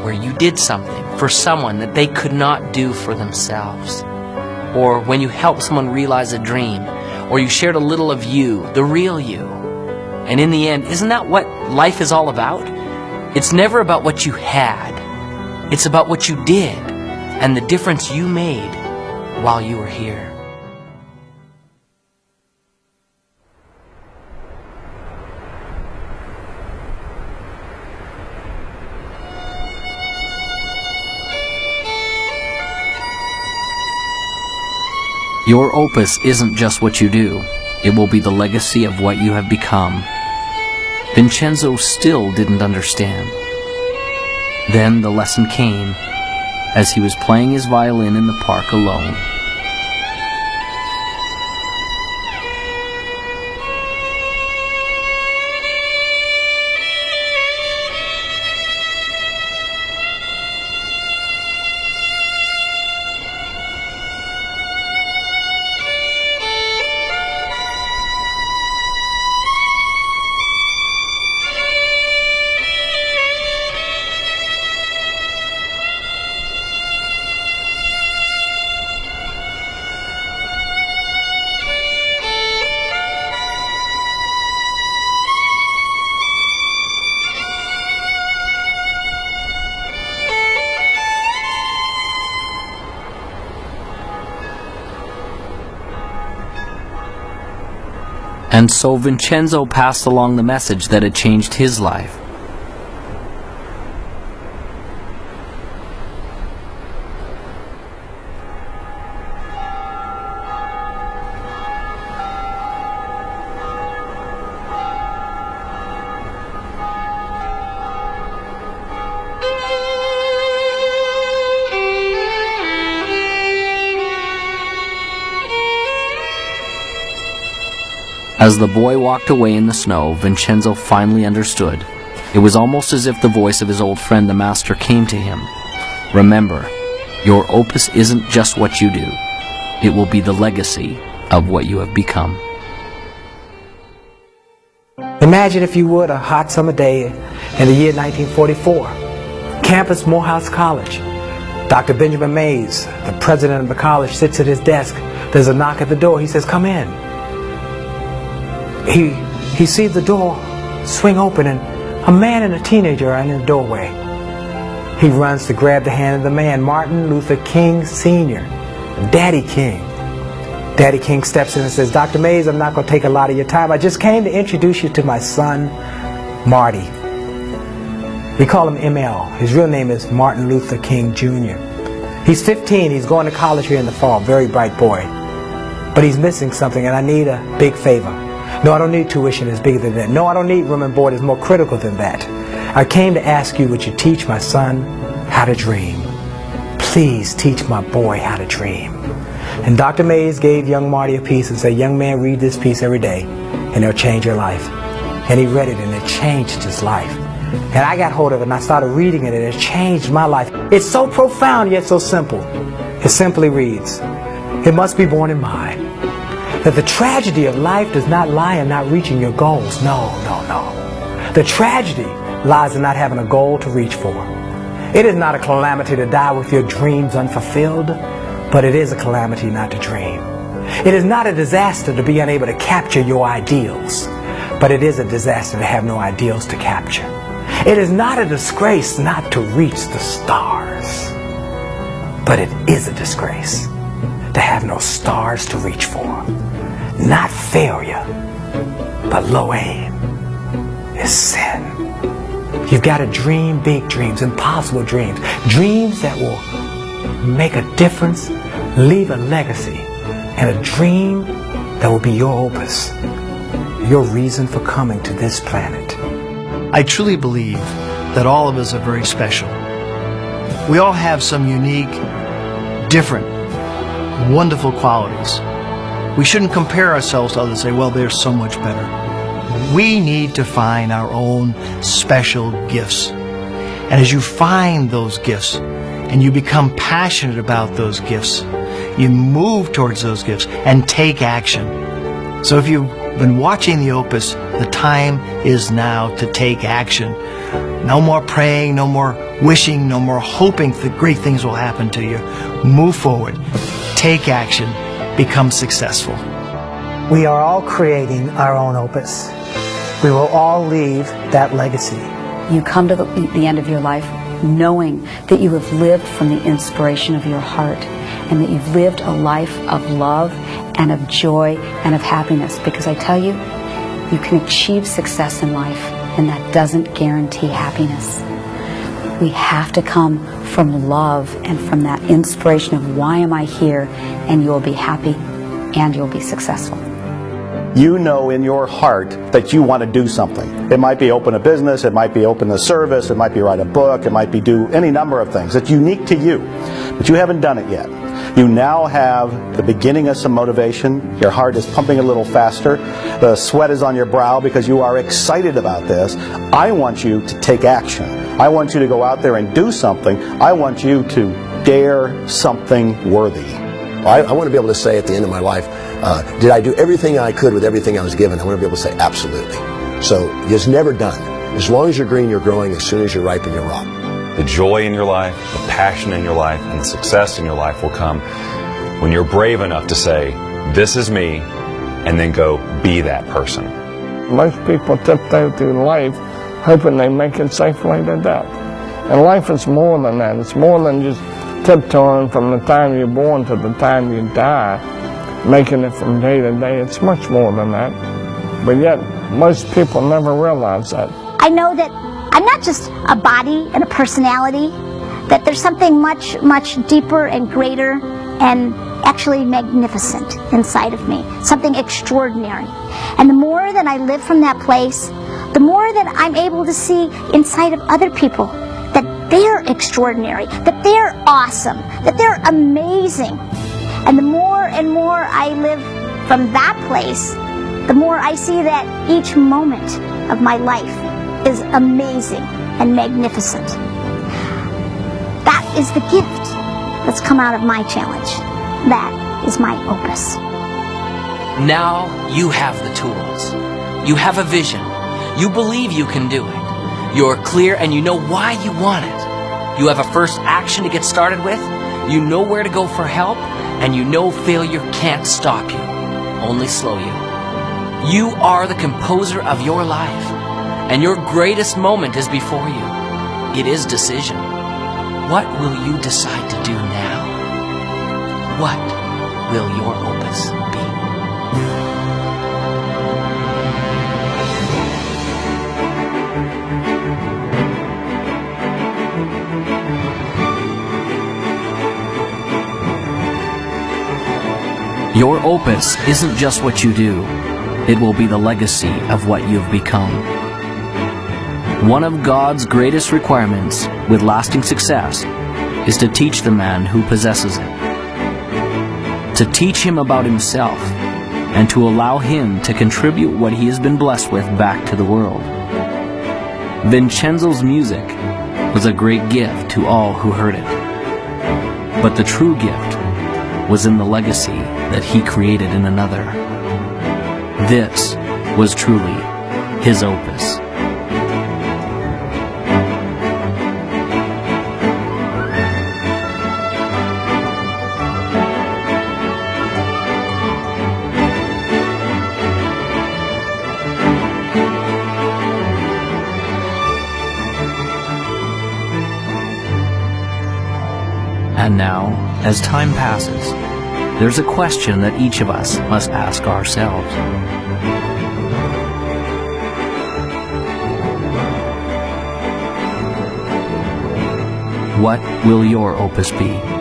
where you did something for someone that they could not do for themselves. Or when you helped someone realize a dream, or you shared a little of you, the real you. And in the end, isn't that what life is all about? It's never about what you had. It's about what you did and the difference you made while you were here. Your opus isn't just what you do. It will be the legacy of what you have become. Vincenzo still didn't understand. Then the lesson came as he was playing his violin in the park alone. And so Vincenzo passed along the message that had changed his life. As the boy walked away in the snow, Vincenzo finally understood. It was almost as if the voice of his old friend the master came to him. Remember, your opus isn't just what you do. It will be the legacy of what you have become. Imagine, if you would, a hot summer day in the year 1944. Campus Morehouse College. Dr. Benjamin Mays, the president of the college, sits at his desk. There's a knock at the door. He says, "Come in." He sees the door swing open and a man and a teenager are in the doorway. He runs to grab the hand of the man, Martin Luther King Sr., Daddy King. Daddy King steps in and says, "Dr. Mays, I'm not going to take a lot of your time. I just came to introduce you to my son, Marty." We call him ML. His real name is Martin Luther King Jr. He's 15. He's going to college here in the fall. Very bright boy. But he's missing something, and I need a big favor. No, I don't need tuition that's bigger than that. No, I don't need room and board that's more critical than that. I came to ask you, would you teach my son how to dream? Please teach my boy how to dream. And Dr. Mays gave young Marty a piece and said, young man, read this piece every day and it'll change your life. And he read it and it changed his life. And I got hold of it and I started reading it and it changed my life. It's so profound yet so simple. It simply reads, it must be borne in mind that the tragedy of life does not lie in not reaching your goals. No, no, no. The tragedy lies in not having a goal to reach for. It is not a calamity to die with your dreams unfulfilled, but it is a calamity not to dream. It is not a disaster to be unable to capture your ideals, but it is a disaster to have no ideals to capture. It is not a disgrace not to reach the stars, but it is a disgrace to have no stars to reach for. Not failure, but low aim is sin. You've got to dream big dreams, impossible dreams, dreams that will make a difference, leave a legacy, and a dream that will be your opus, your reason for coming to this planet. I truly believe that all of us are very special. We all have some unique, different, wonderful qualities. We shouldn't compare ourselves to others and say, well, they're so much better. We need to find our own special gifts. And as you find those gifts and you become passionate about those gifts, you move towards those gifts and take action. So if you've been watching the Opus, the time is now to take action. No more praying, no more wishing, no more hoping that great things will happen to you. Move forward. Take action. Become successful. We are all creating our own opus. We will all leave that legacy. You come to the end of your life knowing that you have lived from the inspiration of your heart and that you've lived a life of love and of joy and of happiness. Because I tell you, you can achieve success in life, and that doesn't guarantee happiness. We have to come from love and from that inspiration of why am I here, and you'll be happy and you'll be successful. You know in your heart that you want to do something. It might be open a business, it might be open a service, it might be write a book, it might be do any number of things. It's unique to you, but you haven't done it yet. You now have the beginning of some motivation. Your heart is pumping a little faster. The sweat is on your brow because you are excited about this. I want you to take action. I want you to go out there and do something. I want you to dare something worthy. I want to be able to say at the end of my life, did I do everything I could with everything I was given? I want to be able to say absolutely. So it's never done. As long as you're green, you're growing. As soon as you're ripe, you're raw. The joy in your life, the passion in your life, and the success in your life will come when you're brave enough to say, this is me, and then go be that person. Most people tiptoe through life hoping they make it safely to death. And life is more than that. It's more than just tiptoeing from the time you're born to the time you die, making it from day to day. It's much more than that. But yet, most people never realize that. I know that I'm not just a body and a personality, that there's something much, much deeper and greater and actually magnificent inside of me, something extraordinary. And the more that I live from that place, the more that I'm able to see inside of other people that they're extraordinary, that they're awesome, that they're amazing. And the more and more I live from that place, the more I see that each moment of my life is amazing and magnificent. That is the gift that's come out of my challenge. That is my opus. Now you have the tools. You have a vision. You believe you can do it. You're clear and you know why you want it. You have a first action to get started with. You know where to go for help. And you know failure can't stop you, only slow you. You are the composer of your life. And your greatest moment is before you. It is decision. What will you decide to do now? What will your opus be? Your opus isn't just what you do. It will be the legacy of what you've become. One of God's greatest requirements with lasting success is to teach the man who possesses it. to teach him about himself, and to allow him to contribute what he has been blessed with back to the world. Vincenzo's music was a great gift to all who heard it. But the true gift was in the legacy that he created in another. This was truly his opus. And now, as time passes, there's a question that each of us must ask ourselves. What will your opus be?